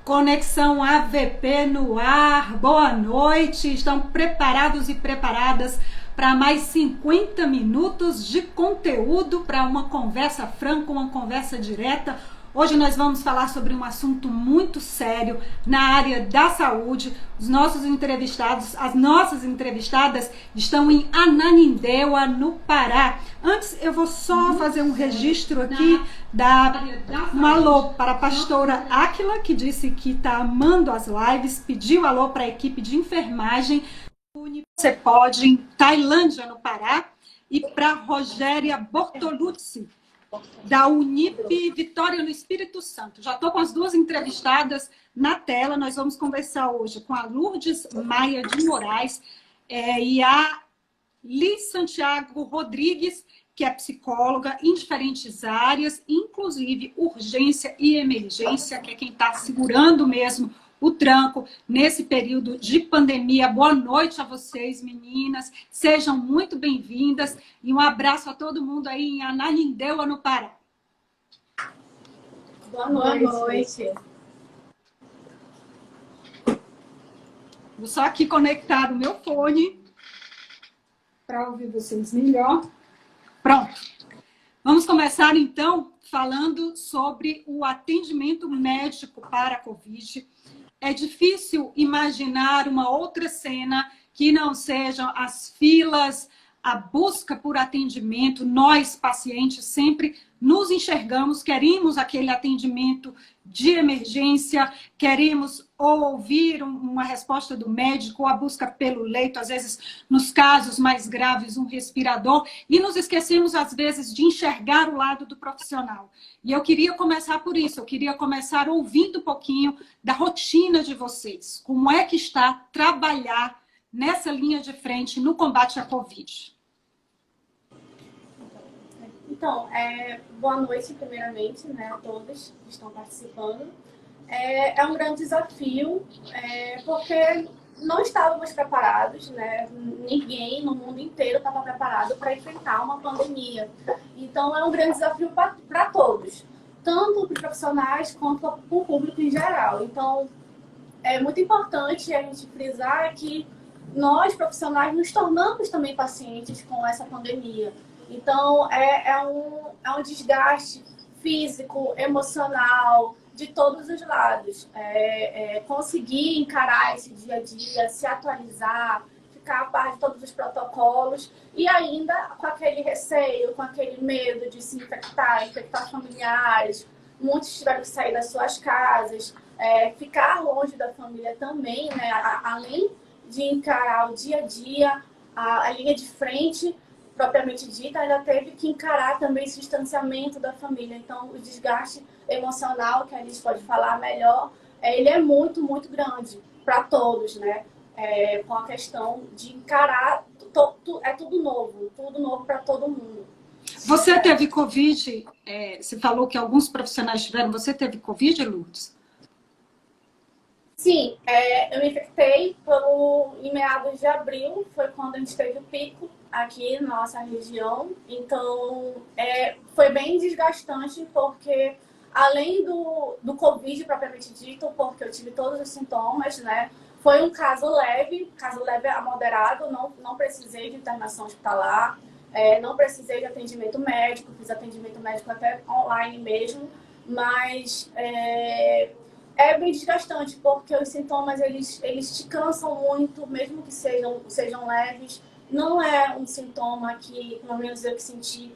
Conexão AVP no ar, boa noite, estão preparados e preparadas para mais 50 minutos de conteúdo para uma conversa franca, uma conversa direta. Hoje nós vamos falar sobre um assunto muito sério na área da saúde. Os nossos entrevistados, as nossas entrevistadas estão em Ananindeua, no Pará. Antes eu vou só fazer um registro aqui, um alô para a pastora Áquila, que disse que está amando as lives, pediu alô para a equipe de enfermagem. Você pode em Tailândia, no Pará, e para Rogéria Bortoluzzi, da Unip Vitória no Espírito Santo. Já estou com as duas entrevistadas na tela. Nós vamos conversar hoje com a Lourdes Maia de Moraes e a Liz Santiago Rodrigues, que é psicóloga em diferentes áreas, inclusive urgência e emergência, que é quem está segurando mesmo o tranco nesse período de pandemia. Boa noite a vocês, meninas. Sejam muito bem-vindas e um abraço a todo mundo aí em Ananindeua, no Pará. Boa noite. Boa noite. Vou só aqui conectar o meu fone para ouvir vocês melhor. Pronto. Vamos começar, então, falando sobre o atendimento médico para a Covid. É difícil imaginar uma outra cena que não sejam as filas, a busca por atendimento. Nós, pacientes, sempre nos enxergamos, queremos aquele atendimento de emergência, queremos ou ouvir uma resposta do médico, ou a busca pelo leito, às vezes, nos casos mais graves, um respirador, e nos esquecemos, às vezes, de enxergar o lado do profissional. E eu queria começar por isso, eu queria começar ouvindo um pouquinho da rotina de vocês. Como é que está trabalhar nessa linha de frente no combate à Covid? Então, boa noite, primeiramente, né, a todos que estão participando. É um grande desafio, porque não estávamos preparados, né? Ninguém no mundo inteiro estava preparado para enfrentar uma pandemia. Então, é um grande desafio para todos, tanto para os profissionais quanto para o público em geral. Então, é muito importante a gente frisar que nós, profissionais, nos tornamos também pacientes com essa pandemia. Então, é um desgaste físico, emocional, de todos os lados. Conseguir encarar esse dia a dia, se atualizar, ficar a par de todos os protocolos e ainda com aquele receio, com aquele medo de se infectar familiares. Muitos tiveram que sair das suas casas, ficar longe da família também, né? Além de encarar o dia a dia, a linha de frente, propriamente dita, ainda teve que encarar também esse distanciamento da família. Então, o desgaste emocional, que a Alice pode falar melhor, ele é muito, muito grande para todos, né? Com a questão de encarar, é tudo novo para todo mundo. Você teve Covid, você falou que alguns profissionais tiveram, você teve Covid, Lourdes? Sim, eu me infectei em meados de abril, foi quando a gente teve o pico aqui na nossa região. Então, foi bem desgastante, porque além do Covid propriamente dito, porque eu tive todos os sintomas, né? Foi um caso leve a moderado, não precisei de internação hospitalar, não precisei de atendimento médico, fiz atendimento médico até online mesmo, mas é bem desgastante, porque os sintomas eles te cansam muito, mesmo que sejam leves. Não é um sintoma que, pelo menos eu que senti,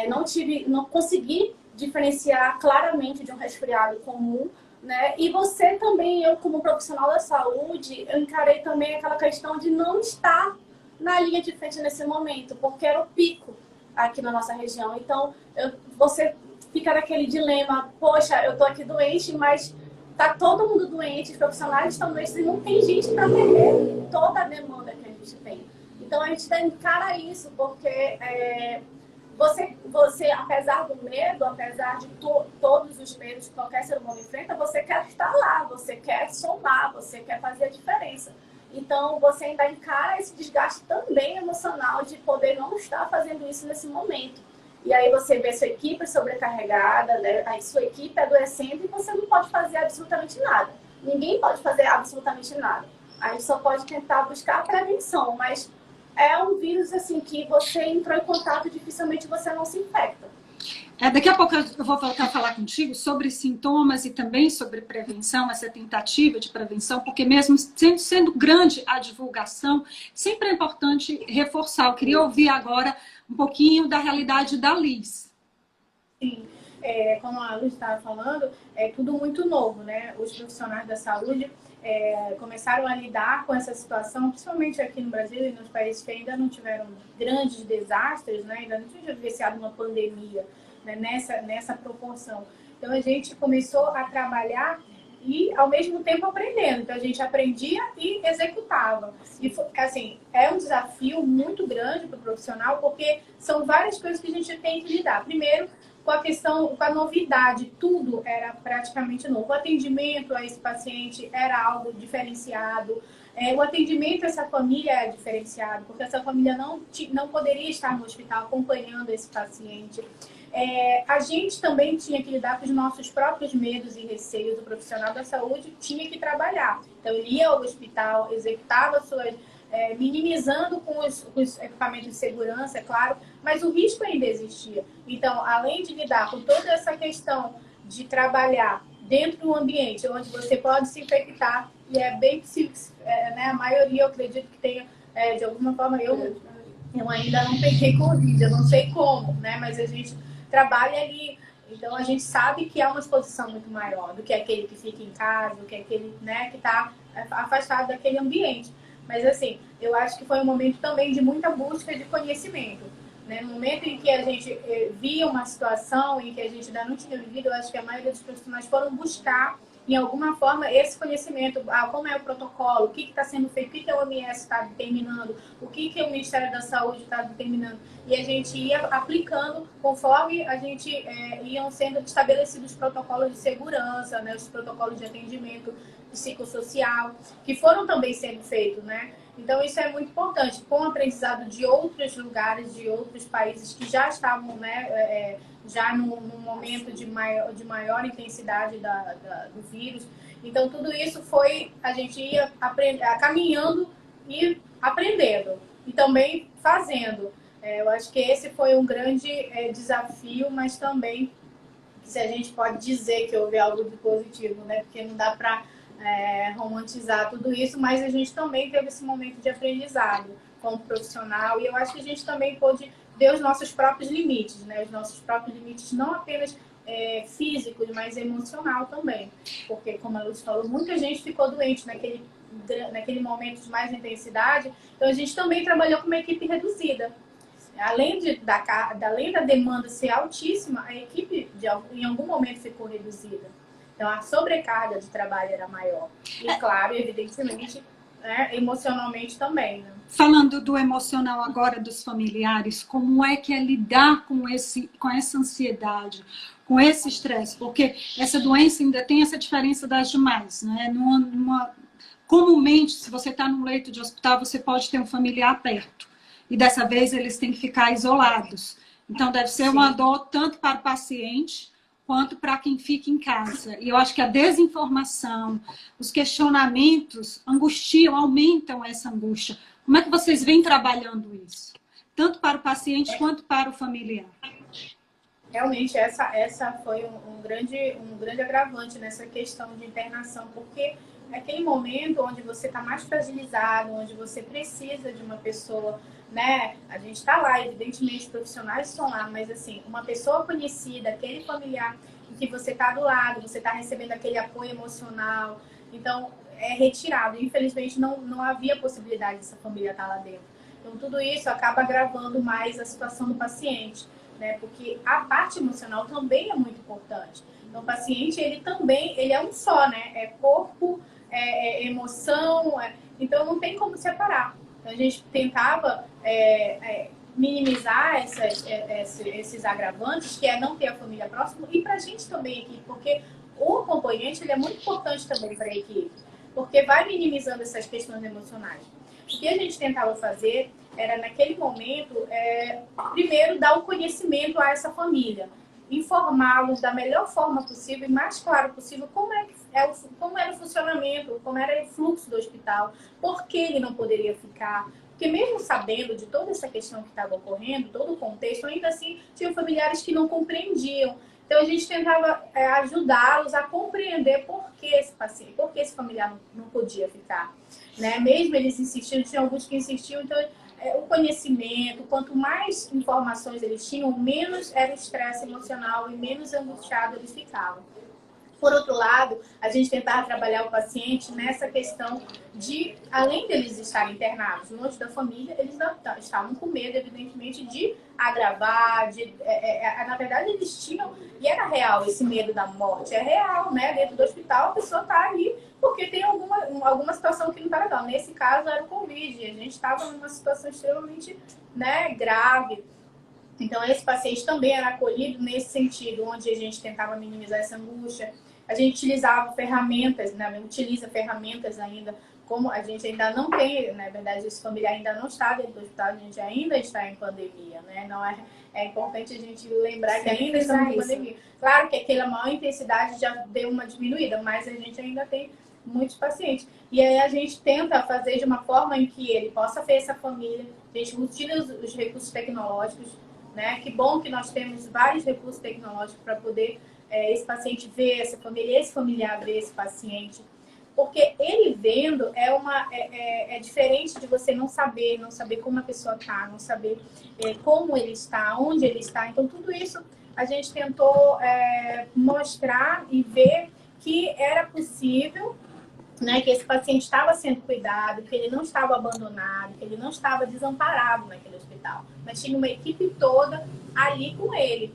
não consegui diferenciar claramente de um resfriado comum, né? E você também, eu como profissional da saúde, eu encarei também aquela questão de não estar na linha de frente nesse momento, porque era o pico aqui na nossa região. Então, você fica naquele dilema, poxa, eu tô aqui doente, mas tá todo mundo doente, os profissionais estão doentes e não tem gente para atender toda a demanda que a gente tem. Então, a gente encara isso, porque você, apesar do medo, apesar de todos os medos que qualquer ser humano enfrenta, você quer estar lá, você quer somar, você quer fazer a diferença. Então, você ainda encara esse desgaste também emocional de poder não estar fazendo isso nesse momento. E aí você vê sua equipe sobrecarregada, né? Aí sua equipe adoecendo e você não pode fazer absolutamente nada. Ninguém pode fazer absolutamente nada. A gente só pode tentar buscar a prevenção, mas é um vírus assim que você entrou em contato, dificilmente você não se infecta. Daqui a pouco eu vou voltar a falar contigo sobre sintomas e também sobre prevenção, essa tentativa de prevenção, porque mesmo sendo grande a divulgação, sempre é importante reforçar. Eu queria ouvir agora um pouquinho da realidade da Liz. Sim, como a Luz estava falando, é tudo muito novo, né? Os profissionais da saúde começaram a lidar com essa situação, principalmente aqui no Brasil e nos países que ainda não tiveram grandes desastres, né? Ainda não tinha vivenciado uma pandemia, né? nessa proporção. Então a gente começou a trabalhar e ao mesmo tempo aprendendo. Então a gente aprendia e executava. E assim, é um desafio muito grande para o profissional, porque são várias coisas que a gente tem que lidar. Primeiro, com a questão, com a novidade, tudo era praticamente novo. O atendimento a esse paciente era algo diferenciado. O atendimento a essa família é diferenciado, porque essa família não poderia estar no hospital acompanhando esse paciente. A gente também tinha que lidar com os nossos próprios medos e receios. O profissional da saúde tinha que trabalhar. Então, ele ia ao hospital, executava suas... minimizando com os equipamentos de segurança, é claro, mas o risco ainda existia. Então, além de lidar com toda essa questão de trabalhar dentro de um ambiente onde você pode se infectar, e é bem possível, né, a maioria, eu acredito que tenha, de alguma forma, eu ainda não peguei Covid, eu não sei como, né, mas a gente trabalha ali, então a gente sabe que é uma exposição muito maior do que aquele que fica em casa, do que aquele, né, que está afastado daquele ambiente. Mas assim, eu acho que foi um momento também de muita busca de conhecimento, né? No momento em que a gente via uma situação em que a gente ainda não tinha vivido, eu acho que a maioria dos profissionais foram buscar, em alguma forma, esse conhecimento. Como é o protocolo, o que está sendo feito, o que a OMS está determinando, o que o Ministério da Saúde está determinando. E a gente ia aplicando conforme a gente iam sendo estabelecidos os protocolos de segurança, né? Os protocolos de atendimento psicossocial, que foram também sendo feitos, né? Então, isso é muito importante, com o aprendizado de outros lugares, de outros países que já estavam, né, já num momento de maior intensidade do vírus. Então, tudo isso a gente ia caminhando e aprendendo, e também fazendo. Eu acho que esse foi um grande desafio, mas também, se a gente pode dizer que houve algo de positivo, né? Porque não dá para romantizar tudo isso, mas a gente também teve esse momento de aprendizado como profissional, e eu acho que a gente também pôde ver os nossos próprios limites, né? Os nossos próprios limites não apenas físicos, mas emocional também, porque, como a Luz falou, muita gente ficou doente naquele momento de mais intensidade, então a gente também trabalhou com uma equipe reduzida. Além da demanda ser altíssima, a equipe em algum momento ficou reduzida. Então, a sobrecarga de trabalho era maior. E, claro, evidentemente, emocionalmente também. Né? Falando do emocional agora dos familiares, como é que é lidar com essa ansiedade, com esse estresse? Porque essa doença ainda tem essa diferença das demais, né? Comumente, se você está num leito de hospital, você pode ter um familiar perto. E dessa vez eles têm que ficar isolados. Então, deve ser uma dor tanto para o paciente quanto para quem fica em casa. E eu acho que a desinformação, os questionamentos angustiam, aumentam essa angústia. Como é que vocês vêm trabalhando isso? Tanto para o paciente quanto para o familiar. Realmente, essa foi um grande agravante nessa questão de internação, porque é aquele momento onde você está mais fragilizado, onde você precisa de uma pessoa, né? A gente está lá, evidentemente, os profissionais estão lá, mas assim, uma pessoa conhecida, aquele familiar em que você está do lado, você está recebendo aquele apoio emocional, então é retirado. Infelizmente, não havia possibilidade dessa família estar lá dentro. Então, tudo isso acaba agravando mais a situação do paciente, né? Porque a parte emocional também é muito importante. Então, o paciente, ele é um só, né? É corpo, emoção, então não tem como separar. Então, a gente tentava minimizar esses agravantes, que é não ter a família próxima, e para a gente também aqui, porque o acompanhante ele é muito importante também para a equipe, porque vai minimizando essas questões emocionais. O que a gente tentava fazer era naquele momento, primeiro, dar o conhecimento a essa família, informá-los da melhor forma possível e mais claro possível como era o funcionamento, como era o fluxo do hospital, por que ele não poderia ficar. Porque mesmo sabendo de toda essa questão que estava ocorrendo, todo o contexto, ainda assim tinham familiares que não compreendiam. Então a gente tentava ajudá-los a compreender por que esse paciente, por que esse familiar não podia ficar. Né? Mesmo eles insistindo, tinha alguns que insistiam, então o conhecimento, quanto mais informações eles tinham, menos era o estresse emocional e menos angustiado eles ficavam. Por outro lado, a gente tentava trabalhar o paciente nessa questão de, além deles estarem internados longe da família, eles estavam com medo, evidentemente, de agravar, na verdade eles tinham, e era real esse medo da morte, é real, né? Dentro do hospital a pessoa está ali porque tem alguma situação que não está legal. Nesse caso era o Covid, a gente estava numa situação extremamente, né, grave. Então, esse paciente também era acolhido nesse sentido, onde a gente tentava minimizar essa angústia. A gente utilizava ferramentas, né? Utiliza ferramentas ainda, como a gente ainda não tem, na verdade, esse familiar ainda não está dentro do hospital, a gente ainda está em pandemia, né? Não é importante a gente lembrar que ainda estamos em pandemia. Claro que aquela maior intensidade já deu uma diminuída, mas a gente ainda tem muitos pacientes. E aí a gente tenta fazer de uma forma em que ele possa ver essa família, a gente utiliza os recursos tecnológicos, né? Que bom que nós temos vários recursos tecnológicos para poder esse paciente ver essa família, esse familiar ver esse paciente. Porque ele vendo é diferente de você não saber como a pessoa está, não saber como ele está, onde ele está. Então, tudo isso a gente tentou mostrar e ver que era possível, né, que esse paciente estava sendo cuidado, que ele não estava abandonado, que ele não estava desamparado naquele hospital, mas tinha uma equipe toda ali com ele.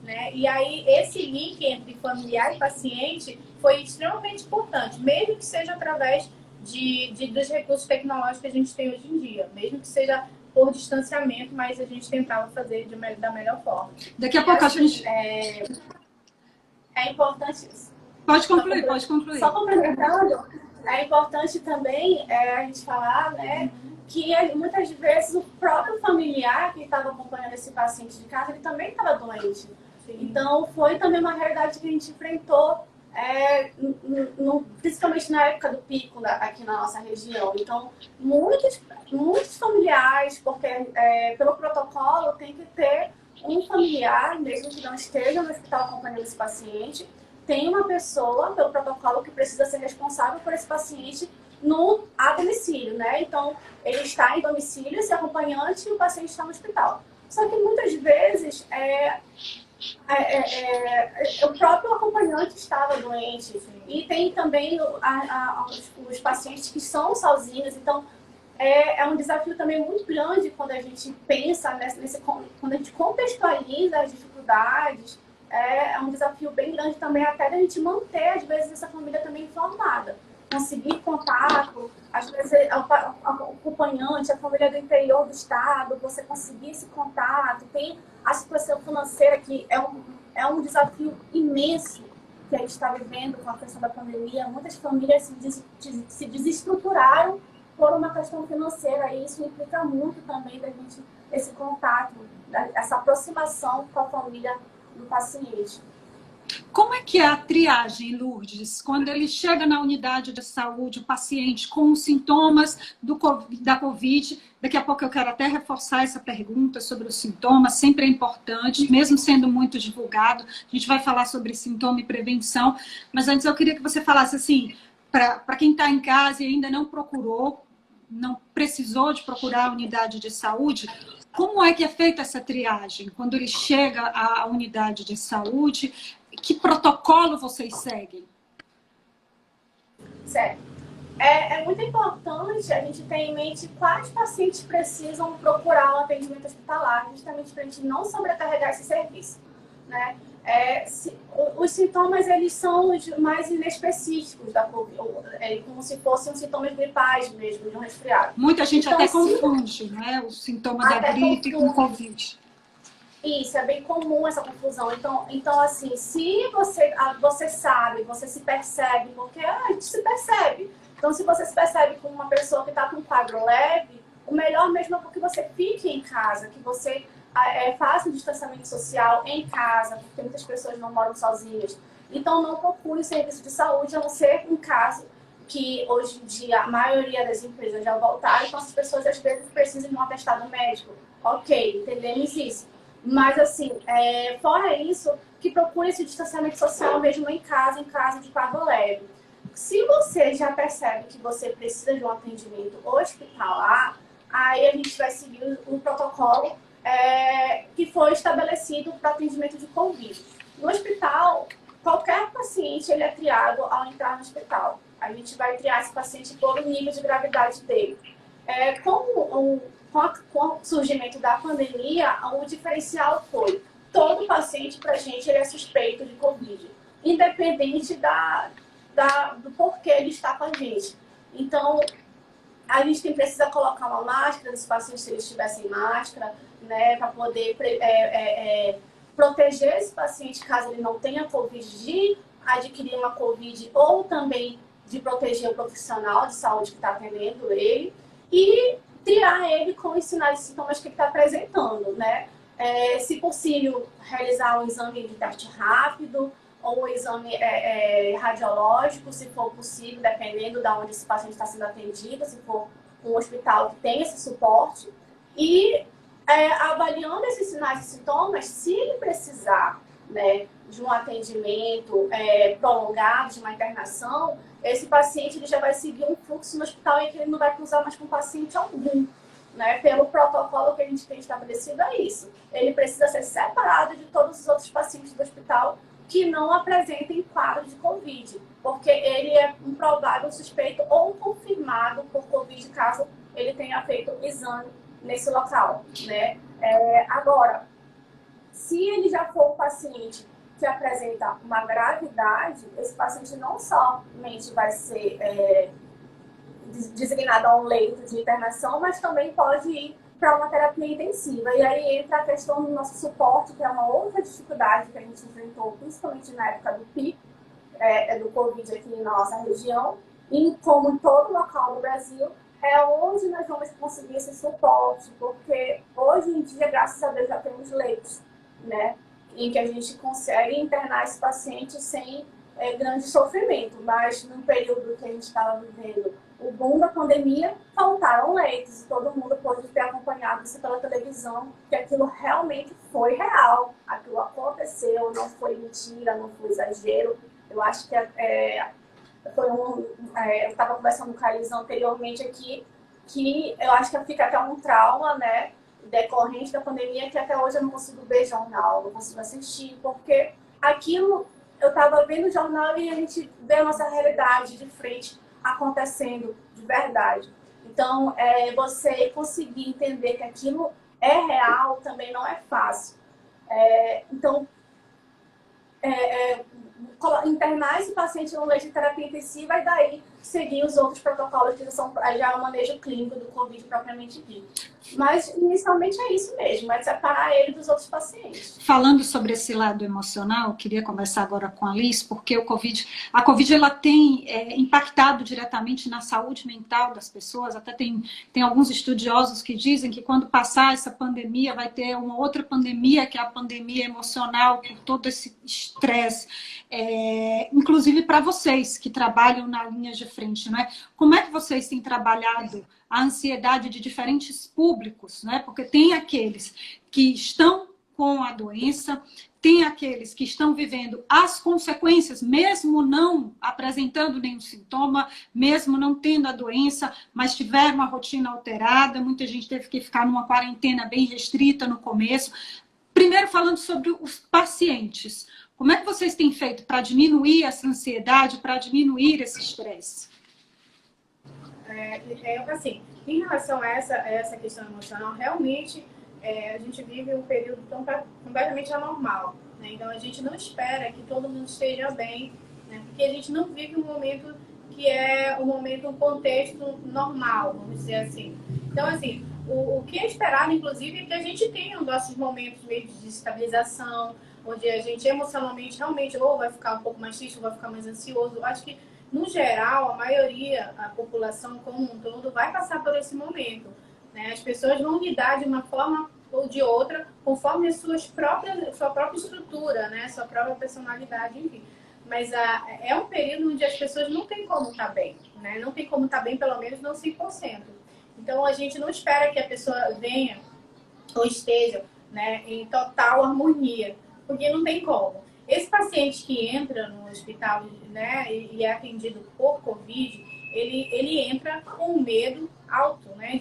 Né? E aí, esse link entre familiar e paciente foi extremamente importante, mesmo que seja através dos recursos tecnológicos que a gente tem hoje em dia, mesmo que seja por distanciamento, mas a gente tentava fazer da melhor forma. Daqui a pouco a gente... É importante isso. Pode concluir, pode concluir. Só complementando, é importante também a gente falar, né, que muitas vezes o próprio familiar que estava acompanhando esse paciente de casa, ele também estava doente. Então, foi também uma realidade que a gente enfrentou, principalmente na época do pico aqui na nossa região. Então, muitos familiares, porque pelo protocolo tem que ter um familiar, mesmo que não esteja no hospital acompanhando esse paciente, tem uma pessoa, pelo protocolo, que precisa ser responsável por esse paciente a domicílio, né? Então, ele está em domicílio, esse acompanhante, e o paciente está no hospital. Só que muitas vezes o próprio acompanhante estava doente. E tem também os pacientes que são sozinhos. Então, é um desafio também muito grande quando a gente pensa, quando a gente contextualiza as dificuldades. É um desafio bem grande também até da gente manter, às vezes, essa família também informada. Conseguir contato, às vezes o acompanhante, a família do interior do estado, você conseguir esse contato. Tem a situação financeira que é um desafio imenso que a gente está vivendo com a questão da pandemia. Muitas famílias se desestruturaram por uma questão financeira e isso implica muito também da gente esse contato, essa aproximação com a família do paciente. Como é que é a triagem, Lourdes, quando ele chega na unidade de saúde, o paciente com sintomas da Covid? Daqui a pouco eu quero até reforçar essa pergunta sobre os sintomas, sempre é importante, mesmo sendo muito divulgado. A gente vai falar sobre sintoma e prevenção, mas antes eu queria que você falasse assim, para quem está em casa e ainda não procurou, não precisou de procurar a unidade de saúde, como é que é feita essa triagem? Quando ele chega à unidade de saúde, que protocolo vocês seguem? Certo. É muito importante a gente ter em mente quais pacientes precisam procurar um atendimento hospitalar, justamente para a gente não sobrecarregar esse serviço. Né? Os sintomas, eles são os mais inespecíficos da Covid, como se fossem sintomas gripais mesmo, de um resfriado. Muita gente então, até confunde, né, o sintoma da gripe com Covid. Isso, é bem comum essa confusão. Então assim, se você sabe, você se percebe, porque a gente se percebe. Então, se você se percebe como uma pessoa que está com um quadro leve, o melhor mesmo é que você fique em casa, que você faça o distanciamento social em casa, porque muitas pessoas não moram sozinhas. Então, não procure serviço de saúde, a não ser um caso que hoje em dia a maioria das empresas já voltaram, então as pessoas às vezes precisam de um atestado médico. Ok, entendemos isso. Mas, assim, fora isso, que procure esse distanciamento social mesmo em casa de cargo leve. Se você já percebe que você precisa de um atendimento hospitalar, aí a gente vai seguir um protocolo que foi estabelecido para atendimento de Covid. No hospital, qualquer paciente ele é triado ao entrar no hospital. A gente vai triar esse paciente por um nível de gravidade dele. Com o surgimento da pandemia, o diferencial foi todo paciente, para a gente, ele é suspeito de Covid, independente do porquê ele está com a gente. Então, a gente precisa colocar uma máscara dos pacientes se eles tivessem máscara, né, para poder proteger esse paciente caso ele não tenha Covid, de adquirir uma Covid, ou também de proteger o profissional de saúde que está atendendo ele, e triar ele com os sinais e sintomas que ele está apresentando, né? Se possível, realizar um exame de teste rápido, ou um exame radiológico, se for possível, dependendo de onde esse paciente está sendo atendido, se for um hospital que tem esse suporte, e avaliando esses sinais e sintomas, se ele precisar, né, de um atendimento prolongado, de uma internação, esse paciente ele já vai seguir um fluxo no hospital em que ele não vai cruzar mais com paciente algum. Né? Pelo protocolo que a gente tem estabelecido é isso. Ele precisa ser separado de todos os outros pacientes do hospital que não apresentem quadro de Covid, porque ele é um provável suspeito ou confirmado por Covid caso ele tenha feito o exame nesse local, né? Agora, se ele já for um paciente que apresenta uma gravidade, esse paciente não somente vai ser designado a um leito de internação, mas também pode ir para uma terapia intensiva. E aí entra a questão do nosso suporte, que é uma outra dificuldade que a gente enfrentou, principalmente na época do pico do Covid aqui na nossa região, e como em todo local do Brasil, é onde nós vamos conseguir esse suporte, porque hoje em dia, graças a Deus, já temos leitos, né, em que a gente consegue internar esse paciente sem grande sofrimento, mas no período que a gente estava vivendo o boom da pandemia, faltaram leitos e todo mundo pôde ter acompanhado isso pela televisão, que aquilo realmente foi real, aquilo aconteceu, não foi mentira, não foi exagero. Eu acho que eu estava conversando com a Elisa anteriormente aqui, que eu acho que fica até um trauma, né, decorrente da pandemia, que até hoje eu não consigo ver jornal, não consigo assistir, porque aquilo eu estava vendo o jornal e a gente vê a nossa realidade de frente acontecendo de verdade. Então, você conseguir entender que aquilo é real também não é fácil. Então, internar esse paciente no leito de terapia intensiva e daí seguir os outros protocolos que são já o manejo clínico do Covid propriamente dito. Mas, inicialmente, é isso mesmo, é separar ele dos outros pacientes. Falando sobre esse lado emocional, eu queria conversar agora com a Liz, porque a Covid ela tem impactado diretamente na saúde mental das pessoas. Até tem alguns estudiosos que dizem que quando passar essa pandemia, vai ter uma outra pandemia, que é a pandemia emocional, por todo esse estresse. Inclusive para vocês que trabalham na linha de frente, não é? Como é que vocês têm trabalhado a ansiedade de diferentes públicos, né? Porque tem aqueles que estão com a doença, tem aqueles que estão vivendo as consequências, mesmo não apresentando nenhum sintoma, mesmo não tendo a doença, mas tiveram uma rotina alterada, muita gente teve que ficar numa quarentena bem restrita no começo. Primeiro, falando sobre os pacientes, como é que vocês têm feito para diminuir essa ansiedade, para diminuir esse estresse? Assim, em relação a essa questão emocional, realmente a gente vive um período completamente anormal, né? Então a gente não espera que todo mundo esteja bem, né? Porque a gente não vive um momento que é um contexto normal, vamos dizer assim. Então, assim, o que é esperado, inclusive, é que a gente tenha os nossos momentos meio de estabilização, onde a gente emocionalmente realmente ou vai ficar um pouco mais triste ou vai ficar mais ansioso. Eu acho que, no geral, a maioria, a população como um todo, vai passar por esse momento. né? As pessoas vão lidar de uma forma ou de outra, conforme sua própria estrutura, né? Sua própria personalidade, enfim. Mas é um período onde as pessoas não têm como estar bem, né? Não tem como estar bem, pelo menos não 100%. Então, a gente não espera que a pessoa venha ou esteja, né, em total harmonia, porque não tem como. Esse paciente que entra no hospital, né, e é atendido por Covid, ele entra com medo alto, né,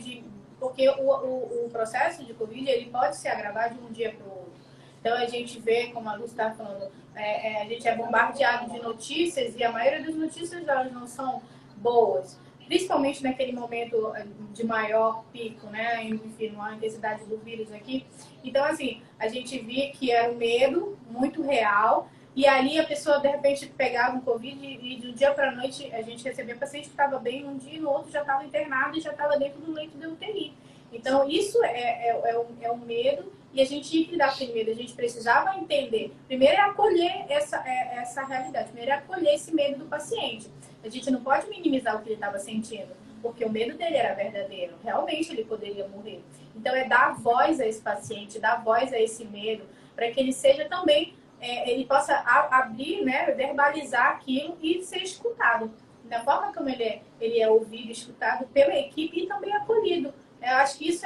porque o processo de Covid ele pode se agravar de um dia para o outro. Então, a gente vê, como a Lúcia estava falando, a gente é bombardeado de notícias e a maioria das notícias elas não são boas. Principalmente naquele momento de maior pico, né? Enfim, uma intensidade do vírus aqui. Então, assim, a gente via que era um medo muito real. E ali a pessoa, de repente, pegava um Covid e de um dia para a noite a gente recebia paciente que estava bem num dia e no outro já estava internado e já estava dentro do leito da UTI. Então, isso é um medo e a gente tinha que lidar com esse medo. A gente precisava entender. Primeiro é acolher essa realidade. Primeiro é acolher esse medo do paciente. A gente não pode minimizar o que ele estava sentindo, porque o medo dele era verdadeiro. Realmente ele poderia morrer. Então, é dar voz a esse paciente, dar voz a esse medo, para que ele seja também, ele possa abrir, né, verbalizar aquilo e ser escutado. Da forma como ele é ouvido, escutado pela equipe e também acolhido. Eu acho que isso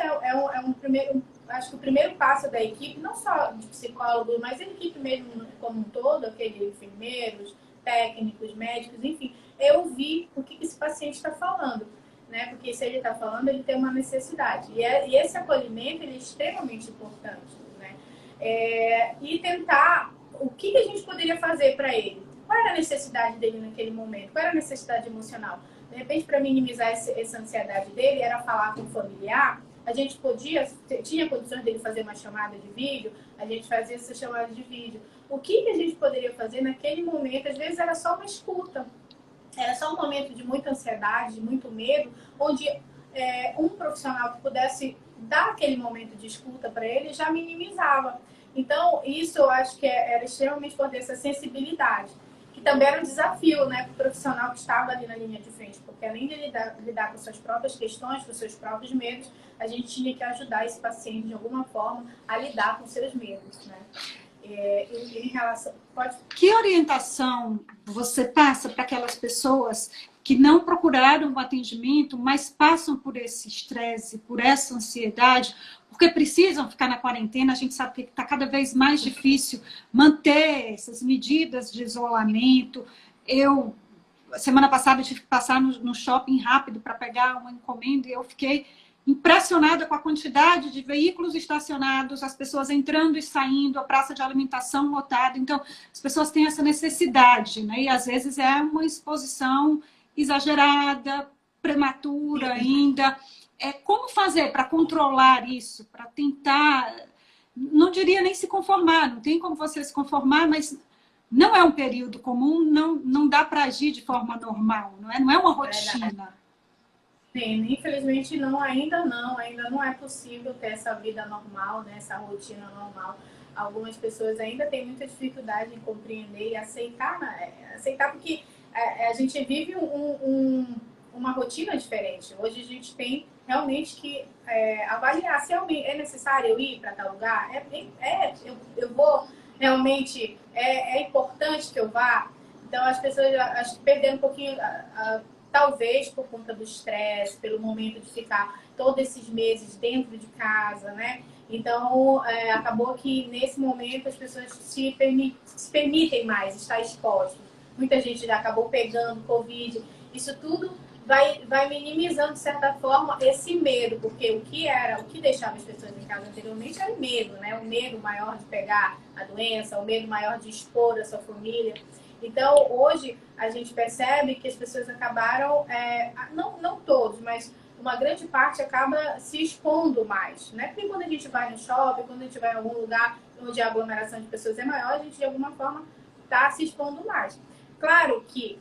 acho que o primeiro passo da equipe, não só de psicólogos, mas a equipe mesmo como um todo, aqueles enfermeiros, técnicos, médicos, enfim, é ouvir o que esse paciente está falando, né? Porque se ele está falando, ele tem uma necessidade. E esse acolhimento ele é extremamente importante, né? E tentar o que a gente poderia fazer para ele. Qual era a necessidade dele naquele momento? Qual era a necessidade emocional? De repente, para minimizar essa ansiedade dele, era falar com o familiar. A gente tinha condições dele fazer uma chamada de vídeo, a gente fazia essa chamada de vídeo. O que a gente poderia fazer naquele momento? Às vezes era só uma escuta. Era só um momento de muita ansiedade, de muito medo, onde um profissional que pudesse dar aquele momento de escuta para ele já minimizava. Então, isso eu acho que era extremamente importante, essa sensibilidade. Que também era um desafio, né, para o profissional que estava ali na linha de frente, porque além de lidar com suas próprias questões, com seus próprios medos, a gente tinha que ajudar esse paciente de alguma forma a lidar com seus medos, né? Em relação... Que orientação você passa para aquelas pessoas que não procuraram o atendimento, mas passam por esse estresse, por essa ansiedade, porque precisam ficar na quarentena? A gente sabe que está cada vez mais difícil manter essas medidas de isolamento. Semana passada, eu tive que passar no shopping rápido para pegar uma encomenda e eu fiquei impressionada com a quantidade de veículos estacionados, as pessoas entrando e saindo, a praça de alimentação lotada. Então, as pessoas têm essa necessidade, né? E às vezes é uma exposição exagerada, prematura ainda. Como fazer para controlar isso, para tentar, não diria nem se conformar, não tem como você se conformar, mas não é um período comum, não dá para agir de forma normal, não é uma rotina. Sim, infelizmente ainda não é possível ter essa vida normal, né, essa rotina normal. Algumas pessoas ainda têm muita dificuldade em compreender e aceitar porque a gente vive uma rotina diferente. Hoje a gente tem realmente que avaliar se é necessário eu ir para tal lugar, eu vou realmente, é importante que eu vá. Então as pessoas acho que perderam um pouquinho talvez por conta do estresse, pelo momento de ficar todos esses meses dentro de casa, né? Então, acabou que nesse momento as pessoas se permitem mais estar expostas. Muita gente já acabou pegando Covid. Isso tudo vai minimizando, de certa forma, esse medo, porque o que deixava as pessoas em casa anteriormente era o medo, né? O medo maior de pegar a doença, o medo maior de expor a sua família. Então, hoje, a gente percebe que as pessoas acabaram, não todos, mas uma grande parte acaba se expondo mais, né? Porque quando a gente vai no shopping, quando a gente vai em algum lugar onde a aglomeração de pessoas é maior, a gente, de alguma forma, está se expondo mais. Claro que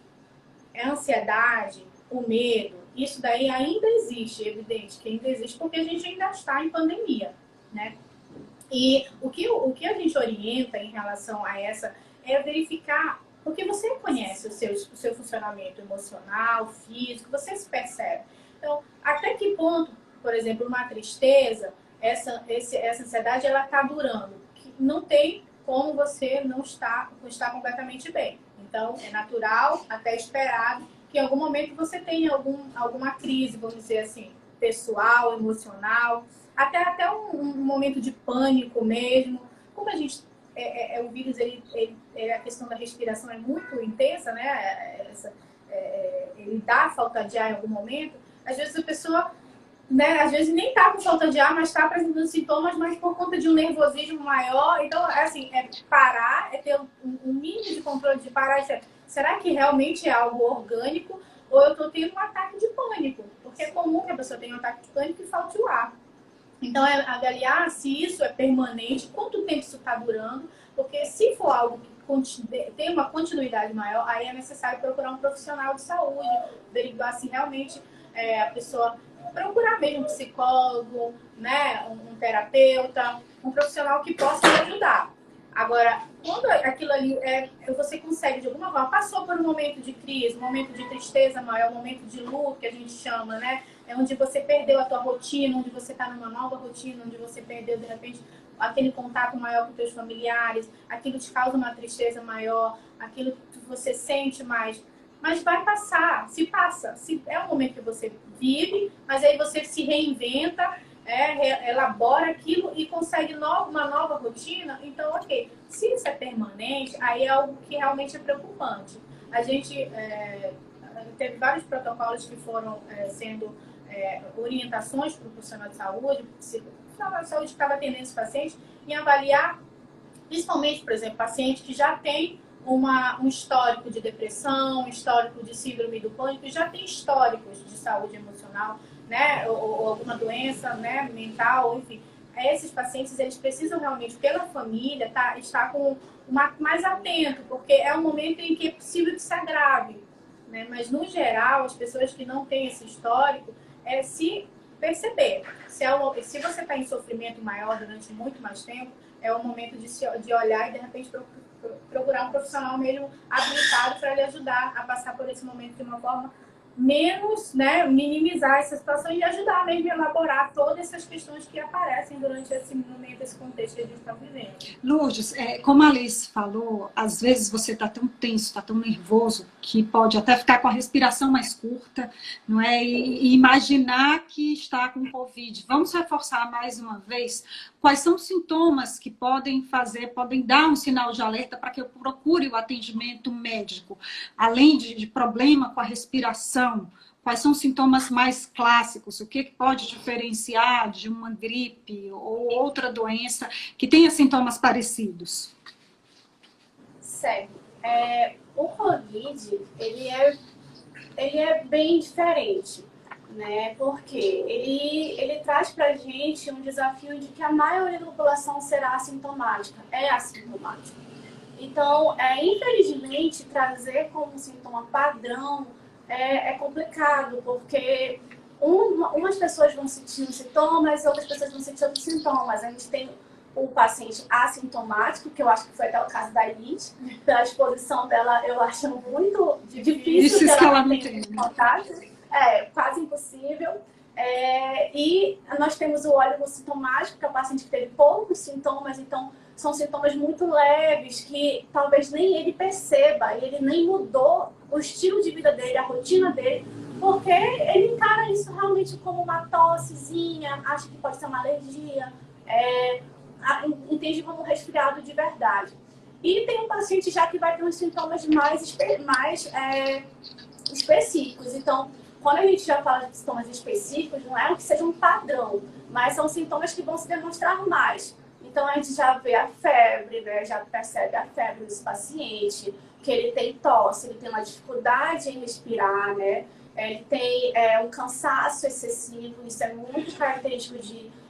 a ansiedade, o medo, isso daí ainda existe, é evidente que ainda existe, porque a gente ainda está em pandemia, né? E o que a gente orienta em relação a essa é verificar, porque você conhece o seu funcionamento emocional, físico, você se percebe. Então, até que ponto, por exemplo, uma tristeza, essa ansiedade, ela está durando. Não tem como você não estar completamente bem. Então, é natural, até esperado, que em algum momento você tenha alguma crise, vamos dizer assim, pessoal, emocional, até um momento de pânico mesmo. Como a gente, o vírus, a questão da respiração é muito intensa, né? Ele dá falta de ar em algum momento. Às vezes a pessoa, né, às vezes nem tá com falta de ar, mas está apresentando sintomas, mas por conta de um nervosismo maior. Então, assim, parar, ter um mínimo de controle de parar. Será que realmente é algo orgânico ou eu estou tendo um ataque de pânico? Porque é comum que a pessoa tenha um ataque de pânico e falte o ar. Então, é avaliar se isso é permanente, quanto tempo isso está durando, porque se for algo que tem uma continuidade maior, aí é necessário procurar um profissional de saúde, derivar se realmente a pessoa procurar mesmo um psicólogo, né, um terapeuta, um profissional que possa lhe ajudar. Agora, quando aquilo ali você consegue, de alguma forma, passou por um momento de crise, um momento de tristeza maior, um momento de luto, que a gente chama, né? É onde você perdeu a tua rotina, onde você está numa nova rotina, onde você perdeu, de repente, aquele contato maior com teus familiares, aquilo te causa uma tristeza maior, aquilo que você sente mais. Mas vai passar, se passa. É um momento que você vive, mas aí você se reinventa, elabora aquilo e consegue uma nova rotina. Então, ok, se isso é permanente, aí é algo que realmente é preocupante. A gente teve vários protocolos que foram sendo orientações para o profissional de saúde, que estava atendendo esse paciente, em avaliar, principalmente, por exemplo, paciente que já tem um histórico de depressão, um histórico de síndrome do pânico, já tem históricos de saúde emocional, né, ou alguma doença, né, mental, enfim. Esses pacientes, eles precisam realmente, pela família, estar mais atento, porque é um momento em que é possível que se agrave, né? Mas, no geral, as pessoas que não têm esse histórico, se perceber. Se você está em sofrimento maior durante muito mais tempo, é o momento de olhar e, de repente, procurar um profissional mesmo habilitado para lhe ajudar a passar por esse momento de uma forma menos, né, minimizar essa situação e ajudar mesmo a elaborar todas essas questões que aparecem durante esse momento, esse contexto que a gente está vivendo. Lourdes, como a Alice falou, às vezes você está tão tenso, está tão nervoso, que pode até ficar com a respiração mais curta, não é? E imaginar que está com Covid. Vamos reforçar mais uma vez quais são os sintomas que podem dar um sinal de alerta para que eu procure o atendimento médico, além de problema com a respiração. Quais são os sintomas mais clássicos? O que pode diferenciar de uma gripe ou outra doença que tenha sintomas parecidos? Certo. O Covid, ele é bem diferente, né? Porque ele traz para a gente um desafio de que a maioria da população será assintomática, é assintomática. Então, infelizmente, trazer como sintoma padrão é complicado, porque umas pessoas vão sentir sintomas, outras pessoas vão sentir outros sintomas. A gente tem o paciente assintomático, que eu acho que foi até o caso da Elite, pela exposição dela, eu acho muito difícil que ela não tenha contato. Quase impossível. E nós temos o oligossintomático, que é o paciente que teve poucos sintomas, então são sintomas muito leves, que talvez nem ele perceba, ele nem mudou o estilo de vida dele, a rotina dele, porque ele encara isso realmente como uma tossezinha, acha que pode ser uma alergia, entende como um resfriado de verdade. E tem um paciente já que vai ter uns sintomas mais específicos. Então, quando a gente já fala de sintomas específicos, não é que seja um padrão, mas são sintomas que vão se demonstrar mais. Então, a gente já vê a febre, né? Já percebe a febre desse paciente, que ele tem tosse, ele tem uma dificuldade em respirar, né? Ele tem um cansaço excessivo, isso é muito característico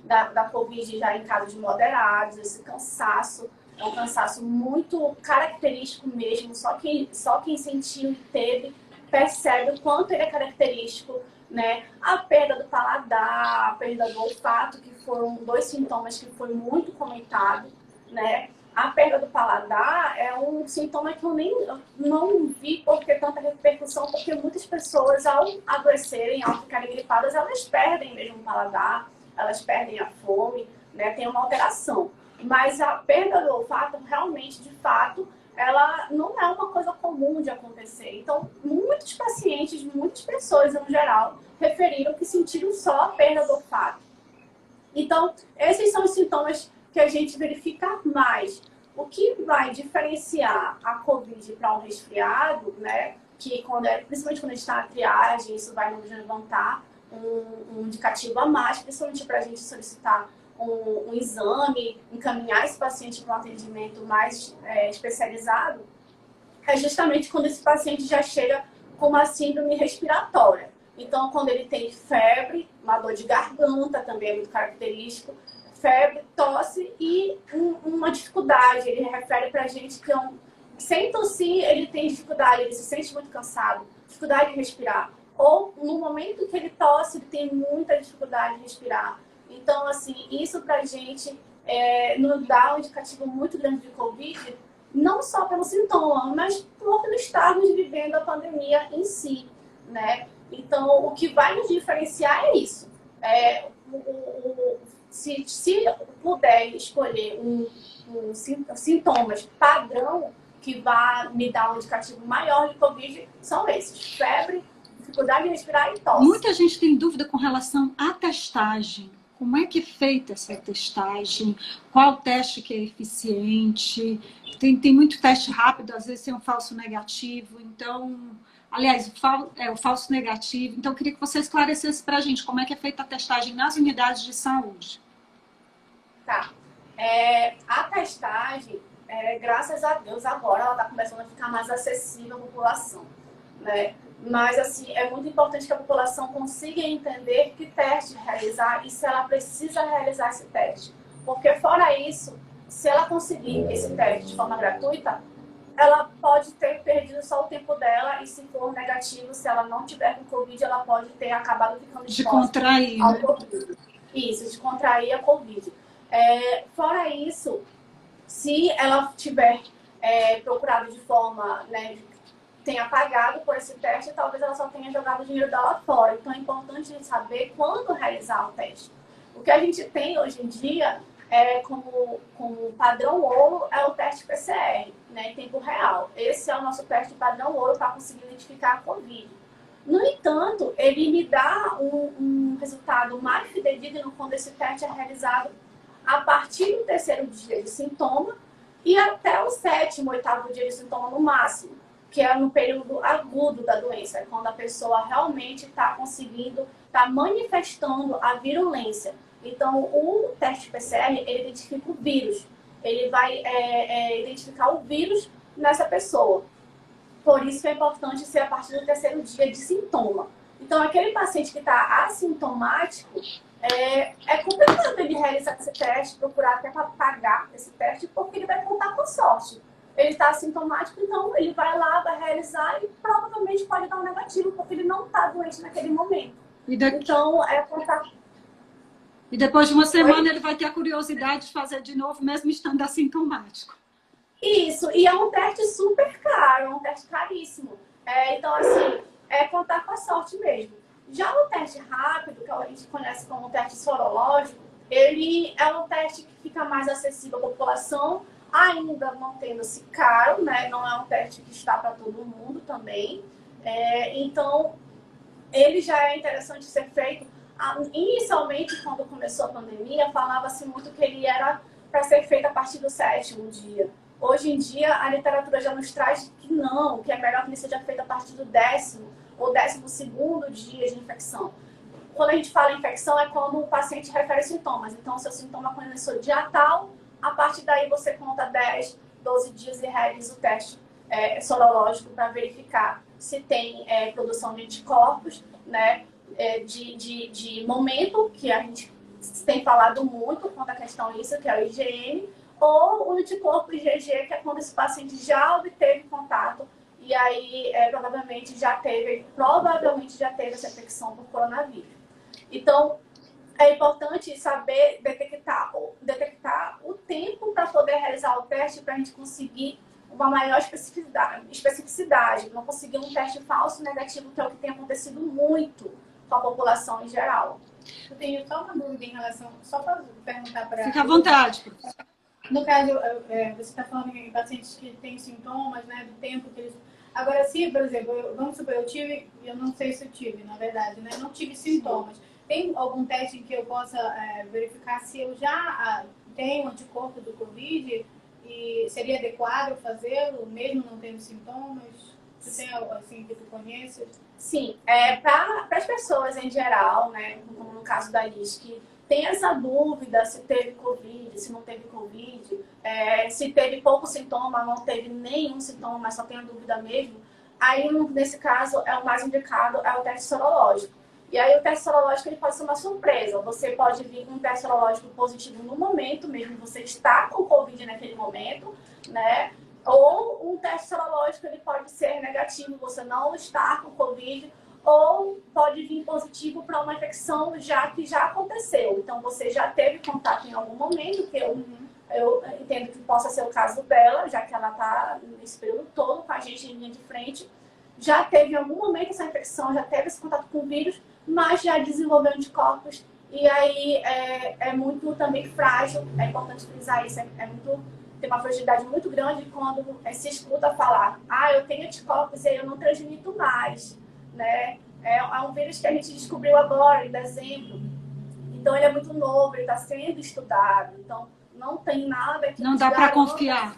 da Covid já em casos moderados. Esse cansaço é um cansaço muito característico mesmo, só quem sentiu e teve percebe o quanto ele é característico, né? A perda do paladar, a perda do olfato, que foram 2 sintomas que foi muito comentado, né? A perda do paladar é um sintoma que eu nem não vi por ter tanta repercussão, porque muitas pessoas, ao adoecerem, ao ficarem gripadas, elas perdem mesmo o paladar, elas perdem a fome, né? Tem uma alteração. Mas a perda do olfato, realmente, de fato, ela não é uma coisa comum de acontecer. Então, muitos pacientes, muitas pessoas, no geral, referiram que sentiram só a perda do olfato. Então, esses são os sintomas que a gente verifica mais. O que vai diferenciar a COVID para um resfriado, né? Que principalmente quando a gente está na triagem, isso vai nos levantar um indicativo a mais, principalmente para a gente solicitar um exame, encaminhar esse paciente para um atendimento mais especializado, é justamente quando esse paciente já chega com uma síndrome respiratória. Então, quando ele tem febre, uma dor de garganta também é muito característico, febre, tosse e uma dificuldade. Ele refere para a gente que sem tossir ele tem dificuldade, ele se sente muito cansado, dificuldade de respirar. Ou no momento que ele tosse, ele tem muita dificuldade de respirar. Então, assim, isso pra gente nos dá um indicativo muito grande de Covid, não só pelo sintoma, mas por estarmos vivendo a pandemia em si, né? Então, o que vai nos diferenciar é isso. Se puder escolher sintomas padrão que vai me dar um indicativo maior de Covid, são esses: febre, dificuldade de respirar e tosse. Muita gente tem dúvida com relação à testagem. Como é que é feita essa testagem? Qual teste que é eficiente? Tem muito teste rápido, às vezes tem um falso negativo. Então, aliás, o falso negativo. Então, eu queria que você esclarecesse para a gente como é que é feita a testagem nas unidades de saúde. Tá. A testagem, graças a Deus, agora ela está começando a ficar mais acessível à população, né? Mas, assim, é muito importante que a população consiga entender que teste realizar e se ela precisa realizar esse teste. Porque, fora isso, se ela conseguir esse teste de forma gratuita, ela pode ter perdido só o tempo dela e, se for negativo, se ela não tiver com Covid, ela pode ter acabado ficando de contrair, ao né? Covid. Isso, de contrair a Covid. Fora isso, se ela tiver procurado de forma, né, tenha pagado por esse teste, talvez ela só tenha jogado o dinheiro dela fora. Então é importante saber quando realizar o teste. O que a gente tem hoje em dia como padrão ouro é o teste PCR, né, em tempo real. Esse é o nosso teste padrão ouro para conseguir identificar a Covid. No entanto, ele me dá um resultado mais fidedigno quando esse teste é realizado a partir do 3º dia de sintoma e até o 7º, 8º dia de sintoma no máximo, que é no período agudo da doença, quando a pessoa realmente está conseguindo, está manifestando a virulência. Então, o teste PCR, ele identifica o vírus. Ele vai identificar o vírus nessa pessoa. Por isso que é importante ser a partir do 3º dia de sintoma. Então, aquele paciente que está assintomático, é complicado ele realizar esse teste, procurar até para pagar esse teste, porque ele vai contar com sorte. Ele está assintomático, então ele vai lá, vai realizar e provavelmente pode dar um negativo, porque ele não está doente naquele momento. Então, contar... E depois de uma semana ele vai ter a curiosidade de fazer de novo, mesmo estando assintomático. Isso, e é um teste super caro, é um teste caríssimo. Então, assim, contar com a sorte mesmo. Já o teste rápido, que a gente conhece como teste sorológico, ele é um teste que fica mais acessível à população, ainda mantendo-se caro, né? Não é um teste que está para todo mundo também. Então, ele já é interessante ser feito. Inicialmente, quando começou a pandemia, falava-se muito que ele era para ser feito a partir do 7º dia. Hoje em dia, a literatura já nos traz que não, que é melhor que ele seja feito a partir do 10º ou 12º dia de infecção. Quando a gente fala em infecção, é quando o paciente refere sintomas. Então, seu sintoma começou dia tal, a partir daí você conta 10, 12 dias e realiza o teste sorológico para verificar se tem produção de anticorpos, né, de momento, que a gente tem falado muito quanto à questão isso, que é o IgM, ou o anticorpo IgG, que é quando esse paciente já obteve contato e aí provavelmente já teve essa infecção por coronavírus. Então, é importante saber detectar o tempo para poder realizar o teste, para a gente conseguir uma maior especificidade, não conseguir um teste falso negativo, que é o que tem acontecido muito com a população em geral. Eu tenho só uma dúvida em relação, só para perguntar para... Fica à vontade. No caso, você está falando em pacientes que têm sintomas, né, do tempo que eles... Agora, se, por exemplo, vamos supor, eu não sei se eu tive, na verdade, né, não tive sintomas. Tem algum teste em que eu possa verificar se eu já tenho anticorpo do Covid e seria adequado fazê-lo, mesmo não tendo sintomas? Você tem algo assim que tu conheces? Sim, para as pessoas em geral, né, como no caso da Liz, que tem essa dúvida se teve Covid, se não teve Covid, se teve pouco sintoma, não teve nenhum sintoma, mas só tem a dúvida mesmo, aí nesse caso o mais indicado é o teste sorológico. E aí o teste sorológico ele pode ser uma surpresa. Você pode vir com um teste sorológico positivo no momento, mesmo você está com Covid naquele momento, né? Ou um teste sorológico ele pode ser negativo, você não está com Covid, ou pode vir positivo para uma infecção que já aconteceu. Então você já teve contato em algum momento, que eu entendo que possa ser o caso dela, já que ela está nesse período todo com a gente em linha de frente. Já teve em algum momento essa infecção, já teve esse contato com o vírus, mas já desenvolveu anticorpos. E aí é muito também frágil, é importante frisar isso, tem uma fragilidade muito grande quando se escuta falar, eu tenho anticorpos e aí eu não transmito mais, né? É um vírus que a gente descobriu agora, em dezembro. Então ele é muito novo, ele está sendo estudado, então não tem nada que... Não dá para confiar.